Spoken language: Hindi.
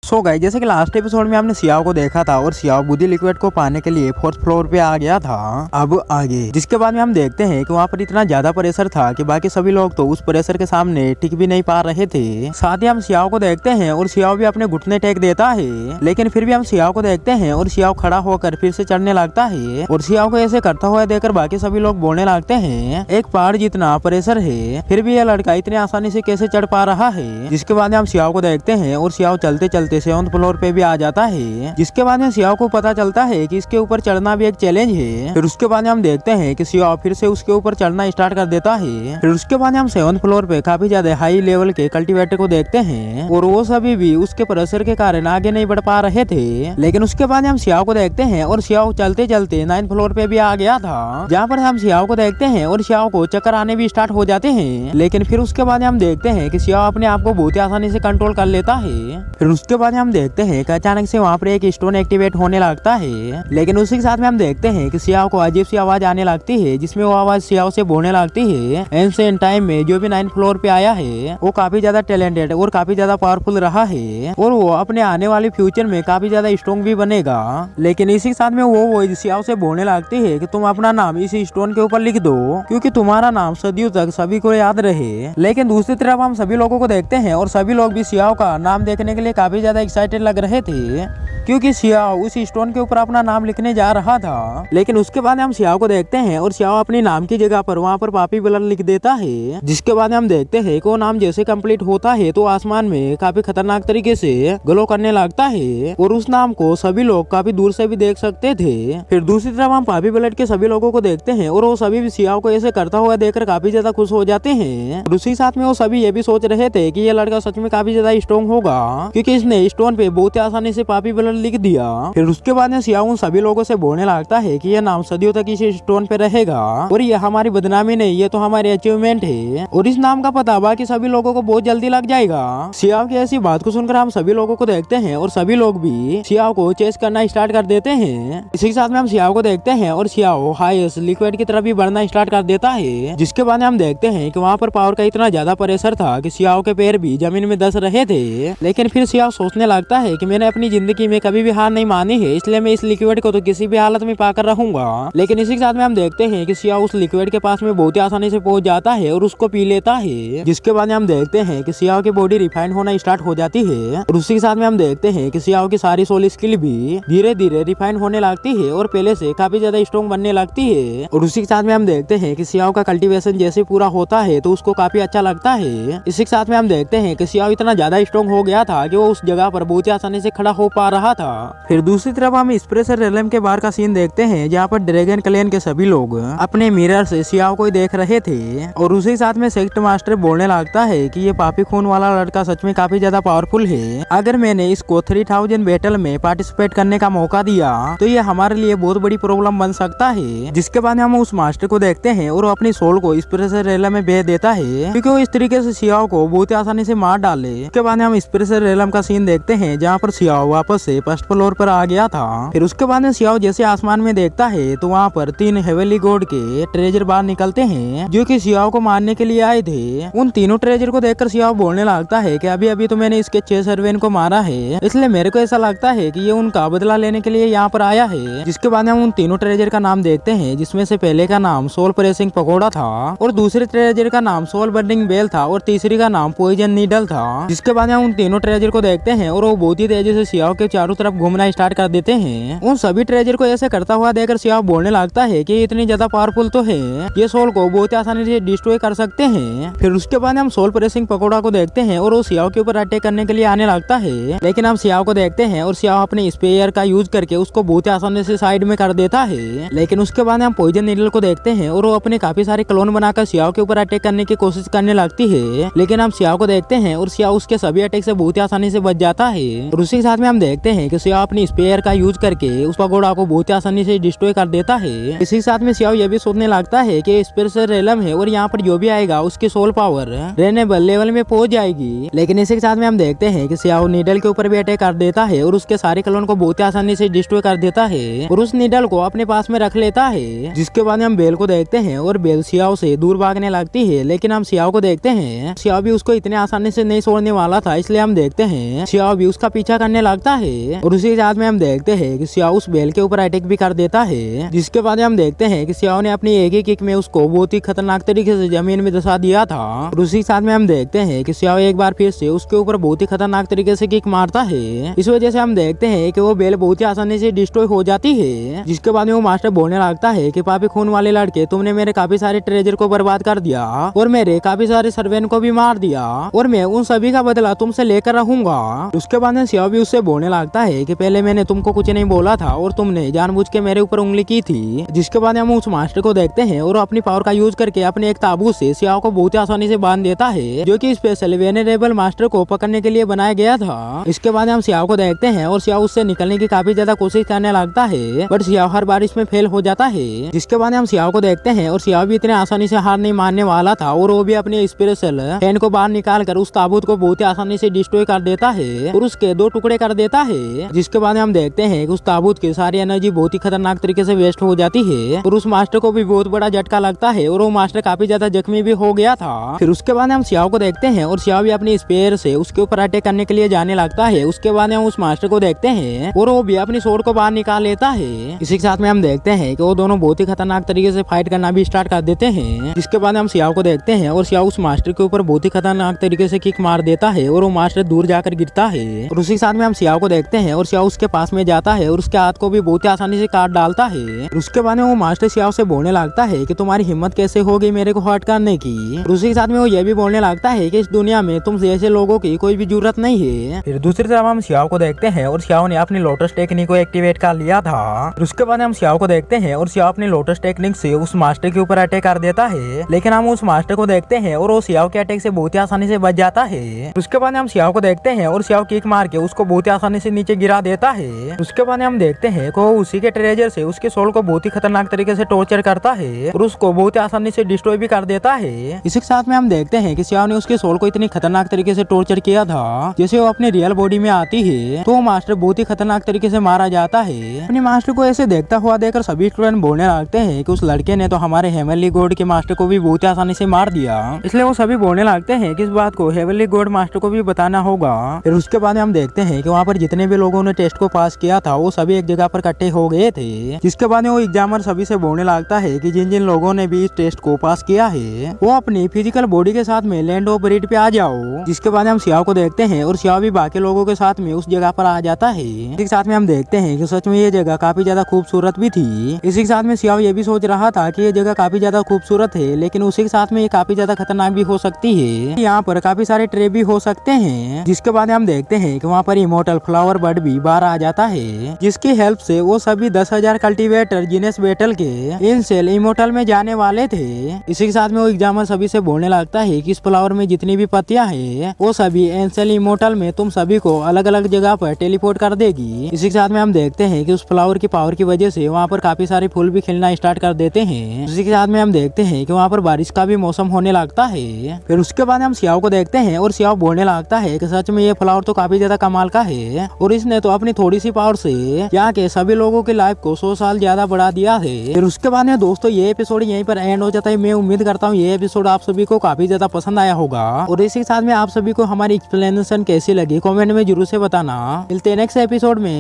सो गाइस, जैसे कि लास्ट एपिसोड में हमने सियाओ को देखा था और सियाओ बुद्धि लिक्विड को पाने के लिए 4th फ्लोर पे आ गया था। अब आगे जिसके बाद में हम देखते हैं कि वहाँ पर इतना ज्यादा प्रेशर था कि बाकी सभी लोग तो उस प्रेशर के सामने टिक भी नहीं पा रहे थे। साथ ही हम सियाओ को देखते हैं और सियाओ भी अपने घुटने टेक देता है, लेकिन फिर भी हम सियाओ को देखते हैं और सियाओ खड़ा होकर फिर से चढ़ने लगता है और सियाओ को ऐसे करता हुआ देखकर बाकी सभी लोग बोलने लगते हैं एक पहाड़ जितना प्रेशर है फिर भी यह लड़का इतनी आसानी से कैसे चढ़ पा रहा है। जिसके बाद हम सियाओ को देखते हैं और सियाओ चलते चलते 7th फ्लोर पे भी आ जाता है। जिसके बाद में सियाओ को पता चलता है कि इसके ऊपर चढ़ना भी एक चैलेंज है। फिर उसके बाद हम देखते हैं कि सियाओ फिर से उसके ऊपर चढ़ना स्टार्ट कर देता है। फिर उसके बाद हम 7th फ्लोर पे काफी ज्यादा हाई लेवल के कल्टीवेटर को देखते हैं और वो सभी भी उसके प्रेशर के कारण आगे नहीं बढ़ पा रहे थे। लेकिन उसके बाद हम सियाओ को देखते हैं और सियाओ चलते चलते 9th फ्लोर पे भी आ गया था, जहाँ पर हम सियाओ को देखते हैं और सियाओ को चक्कर आने भी स्टार्ट हो जाते हैं। लेकिन फिर उसके बाद हम देखते हैं कि सियाओ अपने आप को बहुत ही आसानी से कंट्रोल कर लेता है। फिर उसके बाद हम देखते हैं कि अचानक से वहाँ पर एक स्टोन एक्टिवेट होने लगता है। लेकिन उसी के साथ में हम देखते हैं कि सियाओ को अजीब सी आवाज आने लगती है, जिसमें वो आवाज सियाओ से बोलने लगती है एंशिएंट टाइम में जो भी 9th फ्लोर पे आया है वो काफी ज्यादा टैलेंटेड और काफी ज्यादा पावरफुल रहा है और वो अपने आने वाले फ्यूचर में काफी ज्यादा स्ट्रॉन्ग भी बनेगा। लेकिन इसी के साथ में वो सियाओ से बोलने लगती है कि तुम अपना नाम इस स्टोन के ऊपर लिख दो क्योंकि तुम्हारा नाम सदियों तक सभी को याद रहे। लेकिन दूसरी तरफ हम सभी लोगों को देखते हैं और सभी लोग भी सियाओ का नाम देखने के लिए काफी ज्यादा एक्साइटेड लग रहे थे क्योंकि सियाओ उस स्टोन के ऊपर अपना नाम लिखने जा रहा था। लेकिन उसके बाद हम सियाओ को देखते हैं और सियाओ अपनी नाम की जगह पर वहाँ पर पापी ब्लड लिख देता है। जिसके बाद हम देखते हैं कि वो नाम जैसे कंप्लीट होता है तो आसमान में काफी खतरनाक तरीके से ग्लो करने लगता है और उस नाम को सभी लोग काफी दूर से भी देख सकते थे। फिर दूसरी तरफ हम पापी ब्लड के सभी लोगों को देखते हैं और वो सभी भी सियाओ को ऐसे करता हुआ देखकर काफी ज्यादा खुश हो जाते हैं। और उसी साथ में वो सभी ये भी सोच रहे थे कि ये लड़का सच में काफी ज्यादा स्ट्रॉन्ग होगा क्योंकि इसने स्टोन पे बहुत ही आसानी से पापी ब्लड लिख दिया। फिर उसके बाद सियाओ उन सभी लोगों से बोलने लगता है कि यह नाम सदियों तक इस स्टोन पे रहेगा और ये हमारी बदनामी नहीं, ये तो हमारी अचीवमेंट है और इस नाम का पता बाकी सभी लोगों को बहुत जल्दी लग जाएगा। सियाओ की ऐसी बात को सुनकर हम सभी लोगों को देखते हैं और सभी लोग भी सियाओ को चेस करना स्टार्ट कर देते हैं। इसी के साथ में हम सियाओ को देखते हैं और सियाओ हाईएस्ट लिक्विड की तरफ भी बढ़ना स्टार्ट कर देता है। जिसके बाद हम देखते हैं कि वहाँ पर पावर का इतना ज्यादा प्रेशर था कि सियाओ के पैर भी जमीन में धंस रहे थे। लेकिन फिर सियाओ सोचने लगता है कि मैंने अपनी जिंदगी में कभी भी हार नहीं मानी है, इसलिए मैं इस लिक्विड को तो किसी भी हालत में पाकर रहूंगा। लेकिन इसी के साथ में हम देखते हैं कि सियाओ उस लिक्विड के पास में बहुत ही आसानी से पहुंच जाता है और उसको पी लेता है। जिसके बाद हम देखते हैं कि सियाओ की बॉडी रिफाइंड होना स्टार्ट हो जाती है और उसी के साथ में हम देखते हैं कि सियाओ की सारी सोल स्किल भी धीरे धीरे रिफाइंड होने लगती है और पहले से काफी ज्यादा स्ट्रॉन्ग बनने लगती है। और उसी के साथ में हम देखते हैं कि सियाओ का कल्टीवेशन जैसे पूरा होता है तो उसको काफी अच्छा लगता है। इसी के साथ में हम देखते हैं कि सियाओ इतना ज्यादा स्ट्रॉन्ग हो गया था कि वो उस जगह पर बहुत ही आसानी से खड़ा हो पा रहा था। फिर दूसरी तरफ हम स्प्रेसर रेलम के बाहर का सीन देखते हैं जहाँ पर ड्रैगन क्लैन के सभी लोग अपने मिरर से सियाओ को देख रहे थे और उसी साथ में सेक्ट मास्टर बोलने लगता है कि ये पापी खून वाला लड़का सच में काफी ज्यादा पावरफुल है। अगर मैंने इसको 3000 बैटल में पार्टिसिपेट करने का मौका दिया तो ये हमारे लिए बहुत बड़ी प्रॉब्लम बन सकता है। जिसके बाद हम उस मास्टर को देखते हैं और वो अपनी सोल को स्प्रेसर रेलम में भेज देता है क्योंकि वो इस तरीके से सियाओ को बहुत ही आसानी से मार डाले। उसके बाद हम स्प्रेसर रेलम का सीन देखते हैं जहाँ पर सियाओ वापस से 1st फ्लोर पर आ गया था। फिर उसके बाद सियाओ जैसे आसमान में देखता है तो वहाँ पर 3 हेवेली गॉड के ट्रेजर बाहर निकलते हैं जो कि सियाओ को मारने के लिए आए थे। उन तीनों ट्रेजर को देखकर सियाओ बोलने लगता है कि अभी अभी तो मैंने इसके 6 सर्वेन को मारा है, इसलिए मेरे को ऐसा लगता है कि ये उनका बदला लेने के लिए यहाँ पर आया है। जिसके बाद हम उन तीनों ट्रेजर का नाम देखते हैं जिसमें से पहले का नाम सोल प्रेसिंग पकोड़ा था और दूसरे ट्रेजर का नाम सोल बर्निंग बेल था और तीसरी का नाम पॉइजन नीडल था। जिसके बाद हम उन तीनों ट्रेजर को देखते हैं और वो बहुत ही तेजी से सियाओ के चारों तरफ घूमना स्टार्ट कर देते हैं। उन सभी ट्रेजर को ऐसे करता हुआ देखकर सियाओ बोलने लगता है कि इतनी ज्यादा पावरफुल तो है, ये सोल को बहुत ही आसानी से डिस्ट्रॉय कर सकते हैं। फिर उसके बाद हम सोल प्रेसिंग पकोड़ा को देखते हैं और वो सियाओ के ऊपर अटैक करने के लिए आने लगता है। लेकिन हम सियाओ को देखते हैं और सियाओ अपने स्पेयर का यूज करके उसको बहुत ही आसानी से साइड में कर देता है। लेकिन उसके बाद हम पॉइजन नीडल को देखते हैं और वो अपने काफी सारे क्लोन बनाकर सियाओ के ऊपर अटैक करने की कोशिश करने लगती है। लेकिन हम सियाओ को देखते हैं और सियाओ उसके सभी अटैक से बहुत ही आसानी से बच जाता है। और उसी के साथ में हम देखते हैं कि सियाओ अपनी स्पेयर का यूज करके उस पगोड़ा को बहुत ही आसानी से डिस्ट्रॉय कर देता है। इसी के साथ में सियाओ ये भी सोचने लगता है कि स्पेशल रेलम है और यहाँ पर जो भी आएगा उसकी सोल पावर रेनेबल लेवल में पहुंच जाएगी। लेकिन इसी के साथ में हम देखते हैं कि सियाओ नीडल के ऊपर भी अटैक कर देता है और उसके सारे क्लोन को बहुत ही आसानी से डिस्ट्रॉय कर देता है और उस नीडल को अपने पास में रख लेता है। जिसके बाद हम बेल को देखते हैं और बेल सियाओ से दूर भागने लगती है, लेकिन हम सियाओ को देखते हैं सियाओ भी उसको इतने आसानी से नहीं छोड़ने वाला था, इसलिए हम देखते हैं सियाओ भी उसका पीछा करने लगता है और उसी के साथ में हम देखते हैं कि सियाओ उस बेल के ऊपर अटैक भी कर देता है। जिसके बाद हम देखते हैं कि सियाओ ने अपनी एक ही किक में उसको बहुत ही खतरनाक तरीके से जमीन में धंसा दिया था और उसी के साथ में हम देखते हैं कि सियाओ एक बार फिर से उसके ऊपर बहुत ही खतरनाक तरीके से किक मारता है। इस वजह से हम देखते हैं कि वो बेल बहुत ही आसानी से डिस्ट्रॉय हो जाती है। जिसके बाद में वो मास्टर बोलने लगता है कि पापी खून वाले लड़के, तुमने मेरे काफी सारे ट्रेजर को बर्बाद कर दिया और मेरे काफी सारे सर्वेंट को भी मार दिया और मैं उन सभी का बदला तुमसे लेकर रहूंगा। उसके बाद में सियाओ भी उससे बोलने लगता है कि पहले मैंने तुमको कुछ नहीं बोला था और तुमने जानबूझ के मेरे ऊपर उंगली की थी। जिसके बाद हम उस मास्टर को देखते हैं और अपनी पावर का यूज करके अपने एक ताबूत से सियाओ को बहुत ही आसानी से बांध देता है, जो कि स्पेशल वेनेरेबल मास्टर को पकड़ने के लिए बनाया गया था। इसके बाद हम सियाओ को देखते हैं और सियाओ उससे निकलने की काफी ज्यादा कोशिश करने लगता है, बट सियाओ हर बार इसमें फेल हो जाता है। जिसके बाद हम सियाओ को देखते हैं और सियाओ भी इतने आसानी से हार नहीं मानने वाला था और वो भी अपने स्पेशल हैंड को बाहर निकाल कर उस ताबूत को बहुत ही आसानी से डिस्ट्रॉय कर देता है और उसके 2 टुकड़े कर देता है। जिसके बाद हम देखते हैं कि उस ताबूत की सारी एनर्जी बहुत ही खतरनाक तरीके से वेस्ट हो जाती है और उस मास्टर को भी बहुत बड़ा झटका लगता है और वो मास्टर काफी ज्यादा जख्मी भी हो गया था। फिर उसके बाद हम सियाओ को देखते हैं और सियाओ भी अपनी स्पेयर से उसके ऊपर अटैक करने के लिए जाने लगता है। उसके बाद हम उस मास्टर को देखते हैं और वो भी अपनी स्वॉर्ड को बाहर निकाल लेता है। इसी के साथ में हम देखते हैं कि वो दोनों बहुत ही खतरनाक तरीके से फाइट करना भी स्टार्ट कर देते हैं। जिसके बाद हम सियाओ को देखते हैं और सियाओ उस मास्टर के ऊपर बहुत ही खतरनाक तरीके से किक मार देता है और वो मास्टर दूर जाकर गिरता है और उसी के साथ में हम सियाओ को देखते हैं और सियाओ उसके पास में जाता है और उसके हाथ को भी बहुत ही आसानी से काट डालता है। उसके बाद में वो मास्टर सियाओ से बोलने लगता है कि तुम्हारी हिम्मत कैसे होगी मेरे को हर्ट करने की। और उसी के साथ में वो ये भी बोलने लगता है कि इस दुनिया में तुम जैसे लोगों की कोई भी जरूरत नहीं है। फिर दूसरी तरफ हम सियाओ को देखते हैं और सियाओ ने अपनी लोटस टेक्निक को एक्टिवेट कर लिया था। उसके बाद हम सियाओ को देखते हैं और सियाओ अपनी लोटस टेक्निक से उस मास्टर के ऊपर अटैक कर देता है, लेकिन हम उस मास्टर को देखते हैं और वो सियाओ के अटैक से बहुत ही आसानी से बच जाता है। उसके बाद हम सियाओ को देखते हैं और सियाओ किक मार के उसको बहुत ही आसानी से नीचे गिरा देता है। उसके बाद हम देखते हैं कि वो उसी के ट्रेजर से उसके सोल को बहुत ही खतरनाक तरीके से टॉर्चर करता है और उसको बहुत ही आसानी से डिस्ट्रॉय भी कर देता है। इसी के साथ में हम देखते हैं कि सियाओ ने उसके सोल को इतनी खतरनाक तरीके से टॉर्चर किया था, जैसे वो अपनी रियल बॉडी में आती है तो मास्टर बहुत ही खतरनाक तरीके से मारा जाता है। अपने मास्टर को ऐसे देखता हुआ देखकर सभी स्टूडेंट बोलने लगते हैं कि उस लड़के ने तो हमारे हेवनली गॉड के मास्टर को भी बहुत ही आसानी से मार दिया, इसलिए वो सभी बोलने लगते हैं कि इस बात को हेवनली गॉड मास्टर को भी बताना होगा। फिर उसके बाद हम देखते हैं कि वहाँ पर जितने भी लोगों ने टेस्ट को पास किया था वो सभी एक जगह पर इकट्ठे हो गए थे। जिसके बाद वो एग्जामर सभी से बोलने लगता है कि जिन जिन लोगों ने भी इस टेस्ट को पास किया है वो अपनी फिजिकल बॉडी के साथ में लैंड ऑफ ब्रीड पे आ जाओ। जिसके बाद हम सियाओ को देखते हैं और सियाओ भी बाकी लोगों के साथ में उस जगह पर आ जाता है। इसी के साथ में हम देखते हैं कि सच में ये जगह काफी ज्यादा खूबसूरत भी थी। इसी के साथ में सियाओ ये भी सोच रहा था कि ये जगह काफी ज्यादा खूबसूरत है, लेकिन उसी के साथ में ये काफी ज्यादा खतरनाक भी हो सकती है। यहाँ पर काफी सारे ट्रे भी हो सकते हैं। जिसके बाद हम देखते हैं कि वहाँ पर इमोर्टल फ्लावर बर्ड भी बाहर आ जाता है, जिसकी हेल्प से वो सभी 10,000 कल्टीवेटर जीनेस बैटल के इन सेल इमोर्टल में जाने वाले थे। इसी के साथ में वो एग्जामर सभी से बोलने लगता है कि इस फ्लावर में जितनी भी पत्तियां हैं वो सभी एंसेल इमोर्टल में तुम सभी को अलग अलग जगह पर टेलीपोर्ट कर देगी। इसी के साथ में हम देखते हैं कि उस फ्लावर की पावर की वजह से वहाँ पर काफी सारे फूल भी खिलना स्टार्ट कर देते हैं। इसी के साथ में हम देखते हैं कि वहाँ पर बारिश का भी मौसम होने लगता है। फिर उसके बाद हम सियाओ को देखते हैं और सियाओ बोलने लगता है कि सच में ये फ्लावर तो काफी ज्यादा कमाल का है और इसने तो अपनी थोड़ी सी पावर से यहाँ के सभी लोगों की लाइफ को 100 साल ज्यादा बढ़ा दिया है। फिर उसके बाद में दोस्तों ये एपिसोड यहीं पर एंड हो जाता है। मैं उम्मीद करता हूँ ये एपिसोड आप सभी को काफी ज्यादा पसंद आया होगा और इसी के साथ में आप सभी को हमारी एक्सप्लेनेशन कैसी लगी कमेंट में जरूर से बताना। मिलते हैं नेक्स्ट एपिसोड में।